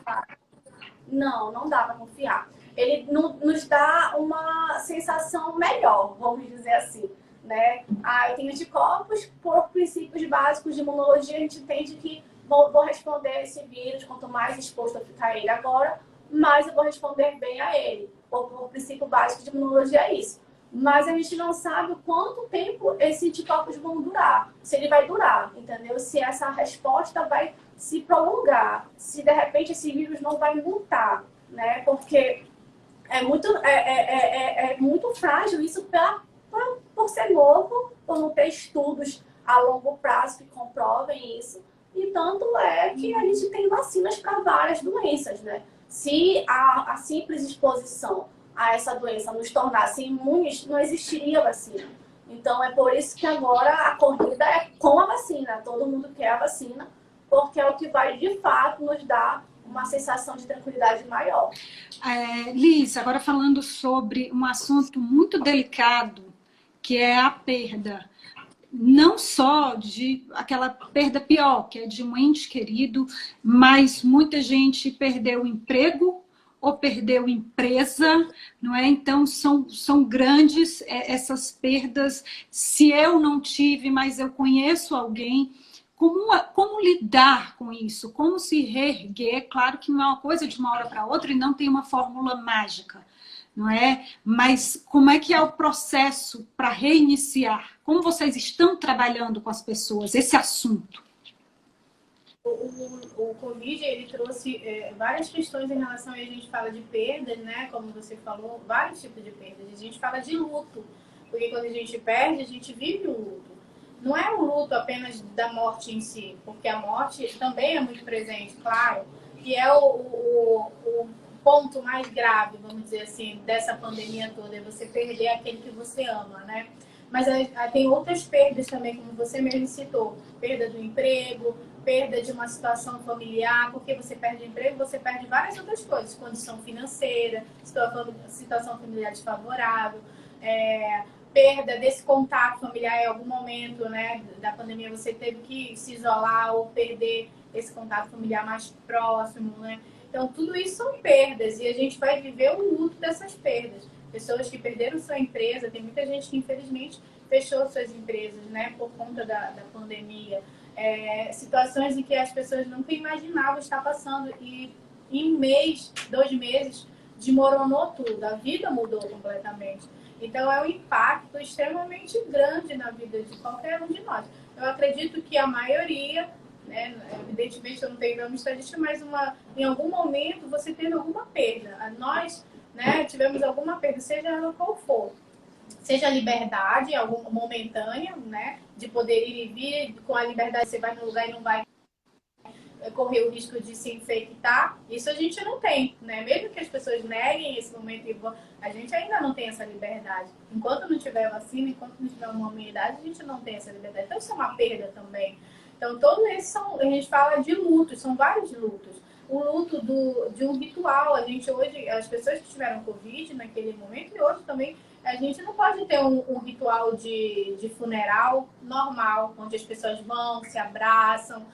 Não dá para confiar. Ele nos dá uma sensação melhor, vamos dizer assim, né? Eu tenho anticorpos, por princípios básicos de imunologia, a gente entende que vou responder a esse vírus, quanto mais exposto eu ficar a ele agora, mais eu vou responder bem a ele. O princípio básico de imunologia é isso. Mas a gente não sabe quanto tempo esses anticorpos vão durar, se ele vai durar, entendeu? Se essa resposta vai se prolongar, se de repente esse vírus não vai mutar, né? Porque é muito frágil isso por ser novo, por não ter estudos a longo prazo que comprovem isso. E tanto é que a gente tem vacinas para várias doenças, né? Se a simples exposição a essa doença nos tornasse imunes, não existiria vacina. Então é por isso que agora a corrida é com a vacina. Todo mundo quer a vacina, porque é o que vai de fato nos dar uma sensação de tranquilidade maior. Liz, agora falando sobre um assunto muito delicado, que é a perda. Não só de aquela perda pior, que é de um ente querido, mas muita gente perdeu o emprego ou perdeu empresa, não é? Então são grandes essas perdas. Se eu não tive, mas eu conheço alguém, como lidar com isso? Como se reerguer? Claro que não é uma coisa de uma hora para outra e não tem uma fórmula mágica, não é? Mas como é que é o processo para reiniciar? Como vocês estão trabalhando com as pessoas esse assunto? O Covid, ele trouxe várias questões em relação a gente fala de perdas, né? Como você falou, vários tipos de perdas. A gente fala de luto, porque quando a gente perde, a gente vive o luto. Não é o luto apenas da morte em si, porque a morte também é muito presente, claro, que é o ponto mais grave, vamos dizer assim, dessa pandemia toda, é você perder aquele que você ama, né? Mas tem outras perdas também, como você mesmo citou, perda do emprego, perda de uma situação familiar, porque você perde emprego, você perde várias outras coisas, condição financeira, situação familiar desfavorável, perda desse contato familiar em algum momento, né, da pandemia, você teve que se isolar ou perder esse contato familiar mais próximo, né? Então, tudo isso são perdas e a gente vai viver o luto dessas perdas. Pessoas que perderam sua empresa, tem muita gente que, infelizmente, fechou suas empresas, né, por conta da pandemia. Situações em que as pessoas nunca imaginavam estar passando e em um mês, 2 meses, desmoronou tudo. A vida mudou completamente. Então, é um impacto extremamente grande na vida de qualquer um de nós. Eu acredito que a maioria, né, evidentemente eu não tenho nenhuma estatística, mas em algum momento você teve alguma perda. Nós, né, tivemos alguma perda, seja ela qual for. seja liberdade, alguma momentânea, né? De poder ir e vir, com a liberdade você vai no lugar e não vai correr o risco de se infectar. Isso a gente não tem, né? Mesmo que as pessoas neguem esse momento, a gente ainda não tem essa liberdade. Enquanto não tiver vacina, enquanto não tiver uma imunidade, a gente não tem essa liberdade. Então isso é uma perda também. Então todos esses a gente fala de lutos, são vários lutos. O luto de um ritual, a gente hoje, as pessoas que tiveram Covid naquele momento e hoje também, a gente não pode ter um ritual de funeral normal, onde as pessoas vão, se abraçam,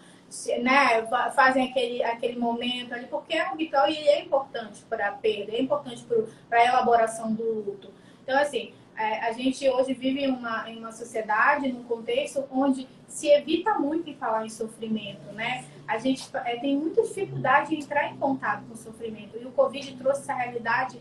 né, fazem aquele momento ali, porque é um ritual e é importante para a perda, é importante para a elaboração do luto. Então, assim, a gente hoje vive em uma sociedade, num contexto onde se evita muito em falar em sofrimento, né? A gente tem muita dificuldade em entrar em contato com o sofrimento. E o Covid trouxe essa realidade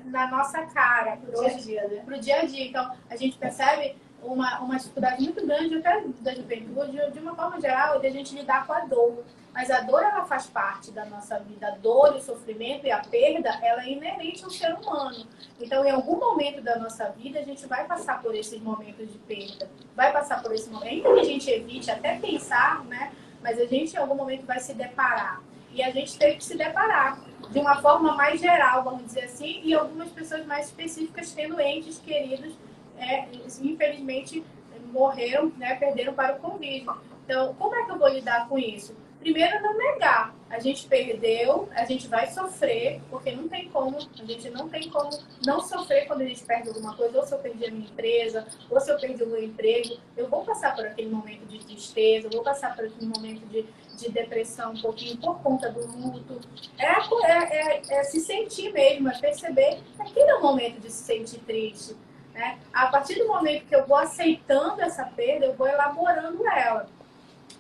na nossa cara. Pro dia a dia, né? Pro dia a dia. Então, a gente percebe uma dificuldade muito grande, até da juventude, de uma forma geral, de a gente lidar com a dor. Mas a dor, ela faz parte da nossa vida. A dor, o sofrimento e a perda, ela é inerente ao ser humano. Então, em algum momento da nossa vida, a gente vai passar por esses momentos de perda. Vai passar por esse momento. Ainda que a gente evite até pensar, né? Mas a gente, em algum momento, vai se deparar. E a gente teve que se deparar de uma forma mais geral, vamos dizer assim, e algumas pessoas mais específicas tendo entes queridos, infelizmente, morreram, né? Perderam para o Covid. Então, como é que eu vou lidar com isso? Primeiro, não negar. A gente perdeu, a gente vai sofrer, porque não tem como, a gente não tem como não sofrer quando a gente perde alguma coisa, ou se eu perdi a minha empresa, ou se eu perdi o meu emprego, eu vou passar por aquele momento de tristeza, eu vou passar por aquele momento de depressão um pouquinho por conta do luto. É se sentir mesmo, é perceber que aquele é o momento de se sentir triste, né? A partir do momento que eu vou aceitando essa perda, eu vou elaborando ela.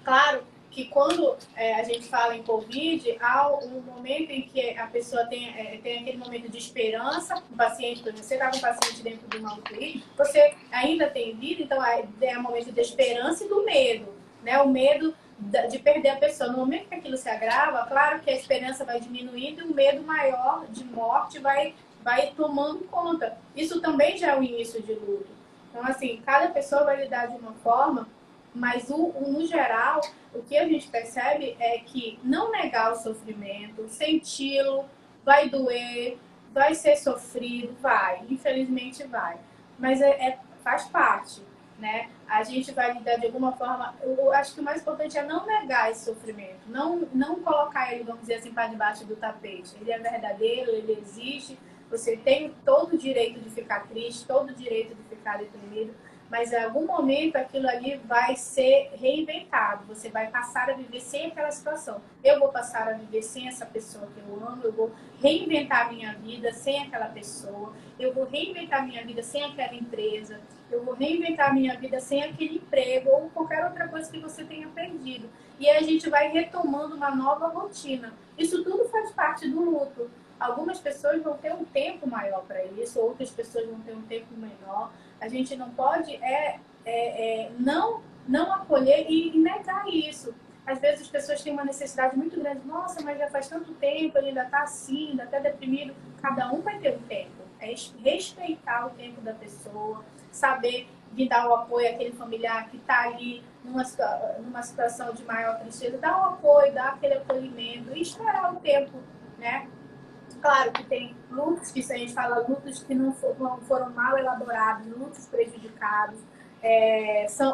Claro que quando a gente fala em Covid, há um momento em que a pessoa tem aquele momento de esperança. O paciente, por exemplo, você está com um paciente dentro de uma UTI, você ainda tem vida, então é um momento de esperança e do medo, né? O medo de perder a pessoa. No momento que aquilo se agrava, claro que a esperança vai diminuindo e o medo maior de morte vai tomando conta. Isso também já é o início de luto. Então, assim, cada pessoa vai lidar de uma forma, mas no geral, o que a gente percebe é que não negar o sofrimento, senti-lo, vai doer, vai ser sofrido, vai, infelizmente vai. Mas faz parte, né? A gente vai lidar de alguma forma. Eu acho que o mais importante é não negar esse sofrimento, não colocar ele, vamos dizer assim, para debaixo do tapete. Ele é verdadeiro, ele existe, você tem todo o direito de ficar triste, todo o direito de ficar deprimido, mas em algum momento aquilo ali vai ser reinventado. Você vai passar a viver sem aquela situação. Eu vou passar a viver sem essa pessoa que eu amo, eu vou reinventar a minha vida sem aquela pessoa, eu vou reinventar a minha vida sem aquela empresa, eu vou reinventar a minha vida sem aquele emprego ou qualquer outra coisa que você tenha perdido. E aí a gente vai retomando uma nova rotina. Isso tudo faz parte do luto. Algumas pessoas vão ter um tempo maior para isso, outras pessoas vão ter um tempo menor. A gente não pode não acolher e negar isso. Às vezes as pessoas têm uma necessidade muito grande. Nossa, mas já faz tanto tempo, ele ainda está assim, ainda está deprimido. Cada um vai ter um tempo. É respeitar o tempo da pessoa, saber de dar o apoio àquele familiar que está ali numa situação de maior tristeza. Dar o apoio, dar aquele acolhimento e esperar o tempo, né? Claro que tem lutos, que a gente fala lutos que não foram mal elaborados, lutos prejudicados.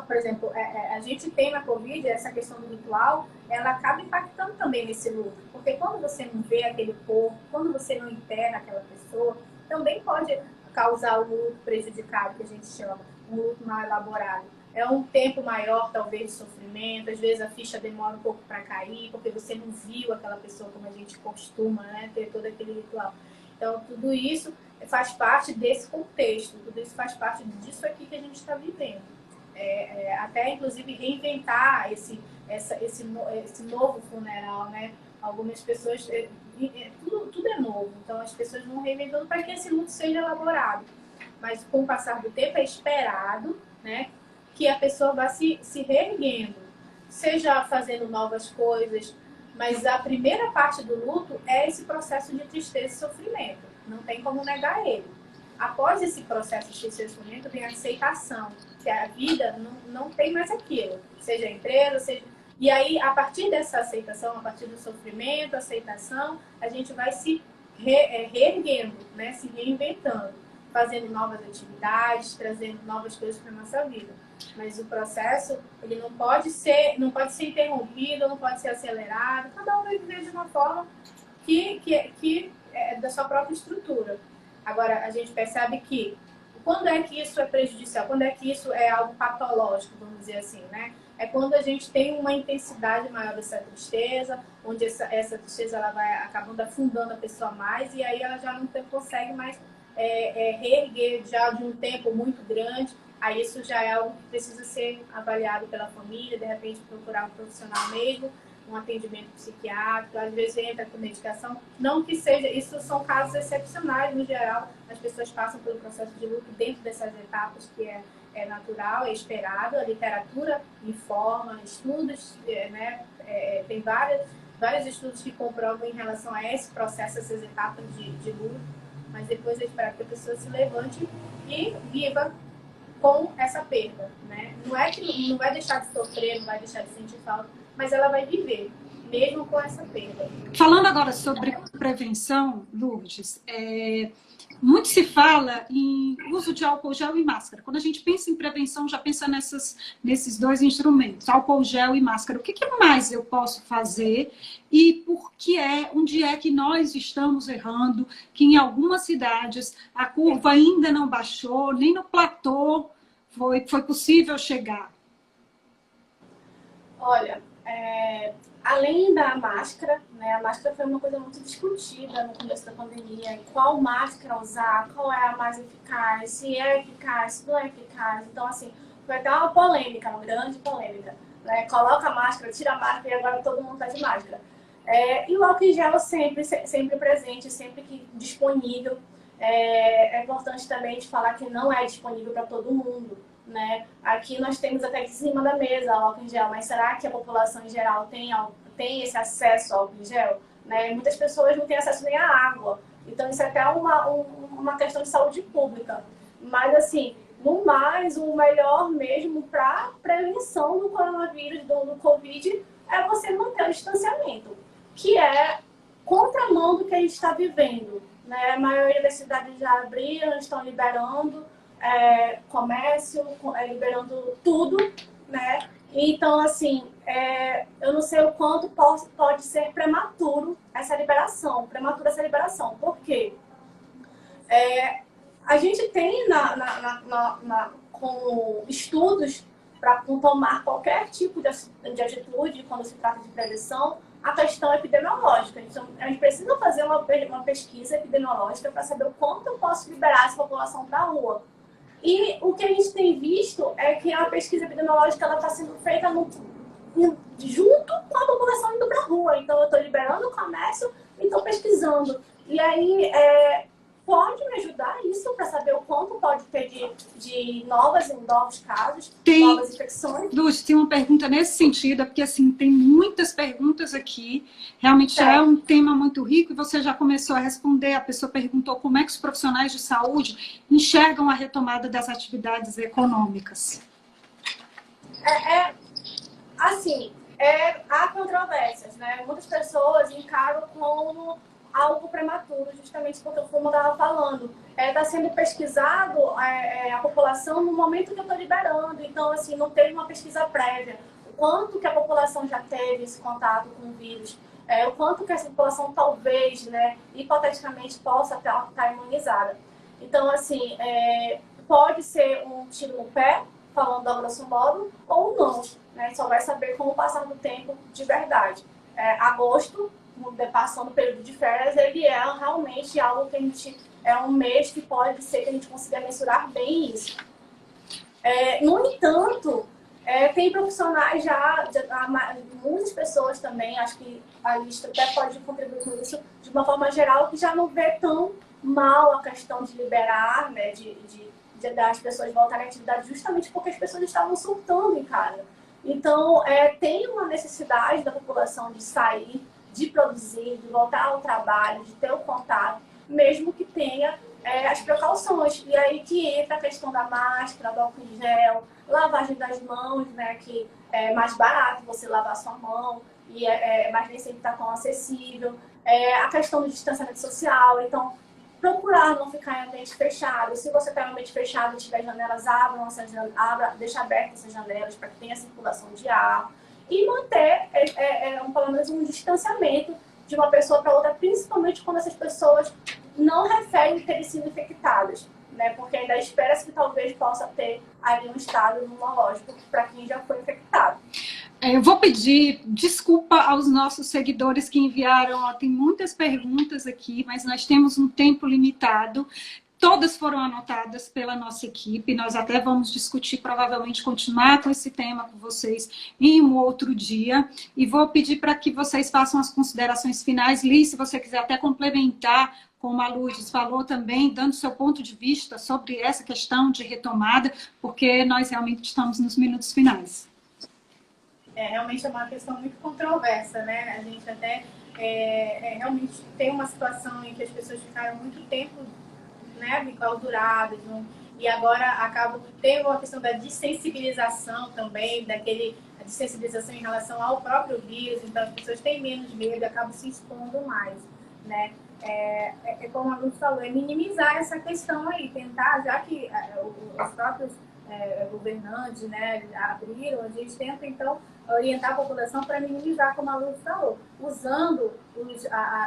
Por exemplo, a gente tem na Covid essa questão do ritual, ela acaba impactando também nesse luto. Porque quando você não vê aquele corpo, quando você não enterra aquela pessoa, também pode causar um luto prejudicado, que a gente chama, um luto mal elaborado. É um tempo maior, talvez, de sofrimento. Às vezes a ficha demora um pouco para cair, porque você não viu aquela pessoa como a gente costuma, né? Ter todo aquele ritual. Então, tudo isso faz parte desse contexto. Tudo isso faz parte disso aqui que a gente está vivendo. Até, inclusive, reinventar esse novo funeral, né? Algumas pessoas... Tudo é novo. Então, as pessoas vão reinventando para que esse luto seja elaborado. Mas, com o passar do tempo, é esperado, né? Que a pessoa vá se reerguendo, seja fazendo novas coisas, mas a primeira parte do luto é esse processo de tristeza e sofrimento, não tem como negar ele. após esse processo de sofrimento, vem a aceitação, que a vida não tem mais aquilo, seja a empresa, seja... E aí, a partir dessa aceitação, a partir do sofrimento, aceitação, a gente vai se reerguendo, né? Se reinventando, fazendo novas atividades, trazendo novas coisas para a nossa vida. Mas o processo, ele não pode ser interrompido, não pode ser acelerado, cada um vai viver de uma forma que é da sua própria estrutura. Agora, a gente percebe que quando é que isso é prejudicial, quando é que isso é algo patológico, vamos dizer assim, né? É quando a gente tem uma intensidade maior dessa tristeza, onde essa tristeza ela vai acabando afundando a pessoa mais, e aí ela já não consegue mais reerguer já de um tempo muito grande. Aí isso já é algo que precisa ser avaliado pela família, de repente procurar um profissional mesmo, um atendimento psiquiátrico, às vezes entra com medicação. Não que seja, isso são casos excepcionais, no geral, as pessoas passam pelo processo de luto dentro dessas etapas, que é natural, é esperado, a literatura informa, estudos, né, tem vários estudos que comprovam em relação a esse processo, essas etapas de luto, mas depois é esperado que a pessoa se levante e viva com essa perda, né? Não é que não vai deixar de sofrer, não vai deixar de sentir falta, mas ela vai viver, mesmo com essa perda. Falando agora sobre prevenção, Lourdes, muito se fala em uso de álcool gel e máscara. Quando a gente pensa em prevenção, já pensa nesses dois instrumentos, álcool gel e máscara. O que mais eu posso fazer e onde é que nós estamos errando, que em algumas cidades a curva ainda não baixou, nem no platô foi possível chegar? Olha, além da máscara, né, a máscara foi uma coisa muito discutida no começo da pandemia. Qual máscara usar, qual é a mais eficaz, se é eficaz, se não é eficaz. Então, assim, foi até uma polêmica, uma grande polêmica. Né? Coloca a máscara, tira a máscara e agora todo mundo está de máscara. E o álcool em gel sempre presente, sempre que disponível. É importante também de falar que não é disponível para todo mundo. Né? Aqui nós temos até aqui em cima da mesa álcool em gel, mas será que a população em geral tem esse acesso ao álcool em gel? Né? Muitas pessoas não têm acesso nem à água, então isso é até uma questão de saúde pública. Mas assim, no mais, o melhor mesmo para prevenção do coronavírus, do Covid, é você manter o distanciamento, que é contramão do que a gente está vivendo. Né? A maioria das cidades já abriram, estão liberando comércio, liberando tudo, né? Então, assim, eu não sei o quanto pode ser prematuro essa liberação, por quê? A gente tem com estudos para tomar qualquer tipo de atitude quando se trata de prevenção, a questão epidemiológica. Então, a gente precisa fazer uma pesquisa epidemiológica para saber o quanto eu posso liberar essa população para a rua. E o que a gente tem visto é que a pesquisa epidemiológica está sendo feita junto com a população indo para a rua. Então, eu estou liberando o comércio e estou pesquisando. E aí, pode me ajudar isso para saber o quanto pode ter de novos casos, novas infecções? Lúcia, tem uma pergunta nesse sentido, porque assim, tem muitas perguntas aqui, realmente já é um tema muito rico, e você já começou a responder, a pessoa perguntou como é que os profissionais de saúde enxergam a retomada das atividades econômicas. Há controvérsias, né? Muitas pessoas encaram como algo prematuro, justamente porque, como eu estava falando, está sendo pesquisado a população no momento que eu estou liberando. Então, assim, não teve uma pesquisa prévia. O quanto que a população já teve esse contato com o vírus, o quanto que essa população talvez, né, hipoteticamente, possa estar imunizada. Então, assim, pode ser um tiro no pé, falando a grosso modo, ou não. Né? Só vai saber com o passar do tempo de verdade. Agosto, passando o período de férias, ele é realmente algo que a gente... É um mês que pode ser que a gente consiga mensurar bem isso. No entanto, tem profissionais muitas pessoas também, acho que a lista até pode contribuir com isso, de uma forma geral, que já não vê tão mal a questão de liberar, né, das pessoas voltarem à atividade, justamente porque as pessoas estavam surtando em casa. Então, tem uma necessidade da população de sair, de produzir, de voltar ao trabalho, de ter o contato, mesmo que tenha as precauções. E aí que entra a questão da máscara, do álcool em gel, lavagem das mãos, né, que é mais barato você lavar sua mão, mas nem sempre está tão acessível. A questão do distanciamento social, então procurar não ficar em ambiente fechado. Se você está em ambiente fechado e tiver janelas, deixa abertas essas janelas para que tenha circulação de ar. E manter pelo menos um distanciamento de uma pessoa para outra, principalmente quando essas pessoas não referem terem sido infectadas, né? Porque ainda espera-se que talvez possa ter ali um estado imunológico para quem já foi infectado. Eu vou pedir desculpa aos nossos seguidores que enviaram, tem muitas perguntas aqui, mas nós temos um tempo limitado. Todas foram anotadas pela nossa equipe, nós até vamos discutir, provavelmente continuar com esse tema com vocês em um outro dia. E vou pedir para que vocês façam as considerações finais. Liz, se você quiser até complementar, como a Lourdes falou também, dando seu ponto de vista sobre essa questão de retomada, porque nós realmente estamos nos minutos finais. Realmente é uma questão muito controversa, né? A gente até realmente tem uma situação em que as pessoas ficaram muito tempo, né, enclausuradas, e agora acaba tendo a questão da dessensibilização também, a dessensibilização em relação ao próprio vírus, então as pessoas têm menos medo e acabam se expondo mais, né? Como a Luz falou, minimizar essa questão aí, tentar, já que os próprios governantes, né, abriram, a gente tenta então orientar a população para minimizar, como a Luz falou, usando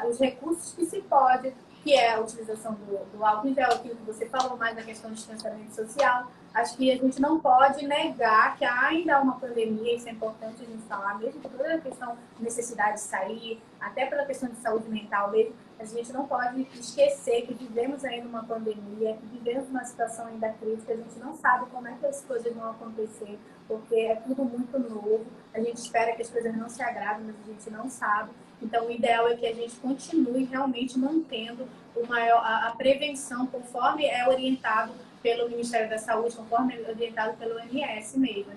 os recursos que se pode, que é a utilização do álcool em gel, aquilo que você falou mais da questão do distanciamento social. Acho que a gente não pode negar que ainda há uma pandemia, isso é importante a gente falar, mesmo por toda a questão de necessidade de sair, até pela questão de saúde mental mesmo, a gente não pode esquecer que vivemos ainda uma pandemia, que vivemos uma situação ainda crítica, a gente não sabe como é que as coisas vão acontecer, porque é tudo muito novo, a gente espera que as coisas não se agravem, mas a gente não sabe. Então, o ideal é que a gente continue realmente mantendo a prevenção, conforme é orientado pelo Ministério da Saúde, conforme é orientado pelo OMS mesmo.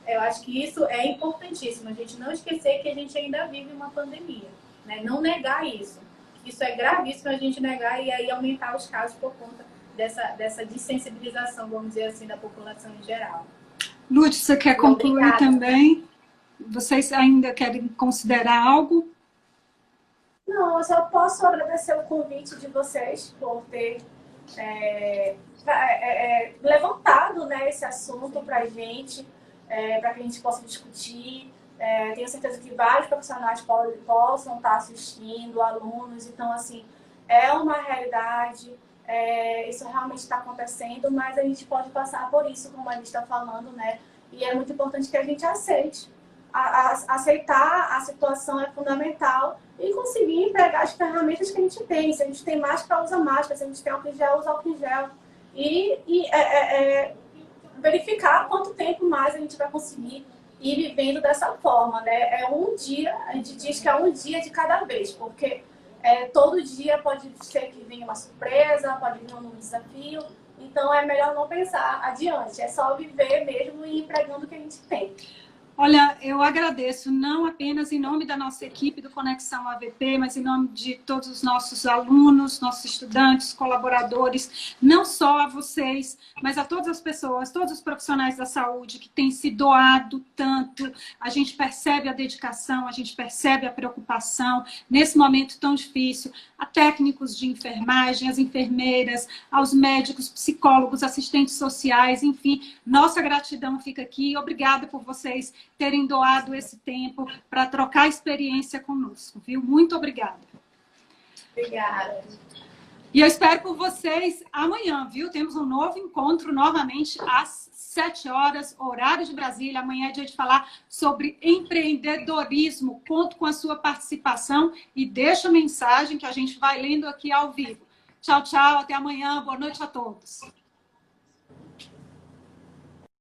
Eu acho que isso é importantíssimo, a gente não esquecer que a gente ainda vive uma pandemia, né? Não negar isso. Isso é gravíssimo a gente negar e aí aumentar os casos por conta dessa dessensibilização, vamos dizer assim, da população em geral. Lourdes, você quer concluir também? Vocês ainda querem considerar algo? Não, eu só posso agradecer o convite de vocês por ter levantado, né, esse assunto para a gente, para que a gente possa discutir. Tenho certeza que vários profissionais possam estar assistindo, alunos. Então, assim, é uma realidade, isso realmente está acontecendo, mas a gente pode passar por isso, como a gente está falando, né? E é muito importante que a gente aceite. Aceitar a situação é fundamental e conseguir empregar as ferramentas que a gente tem. Se a gente tem máscara, usa máscara. Se a gente tem álcool em gel, usa álcool em gel. E verificar quanto tempo mais a gente vai conseguir ir vivendo dessa forma, né? É um dia, a gente diz que é um dia de cada vez, porque todo dia pode ser que venha uma surpresa, pode vir um novo desafio. Então é melhor não pensar adiante, é só viver mesmo e ir empregando o que a gente tem. Olha, eu agradeço não apenas em nome da nossa equipe do Conexão AVP, mas em nome de todos os nossos alunos, nossos estudantes, colaboradores, não só a vocês, mas a todas as pessoas, todos os profissionais da saúde que têm se doado tanto. A gente percebe a dedicação, a gente percebe a preocupação nesse momento tão difícil. A técnicos de enfermagem, as enfermeiras, aos médicos, psicólogos, assistentes sociais, enfim, nossa gratidão fica aqui. Obrigada por vocês terem doado esse tempo para trocar experiência conosco, viu? Muito obrigada. Obrigada. E eu espero por vocês amanhã, viu? Temos um novo encontro novamente às 7 horas, horário de Brasília. Amanhã é dia de falar sobre empreendedorismo. Conto com a sua participação e deixa a mensagem que a gente vai lendo aqui ao vivo. Tchau, tchau. Até amanhã. Boa noite a todos.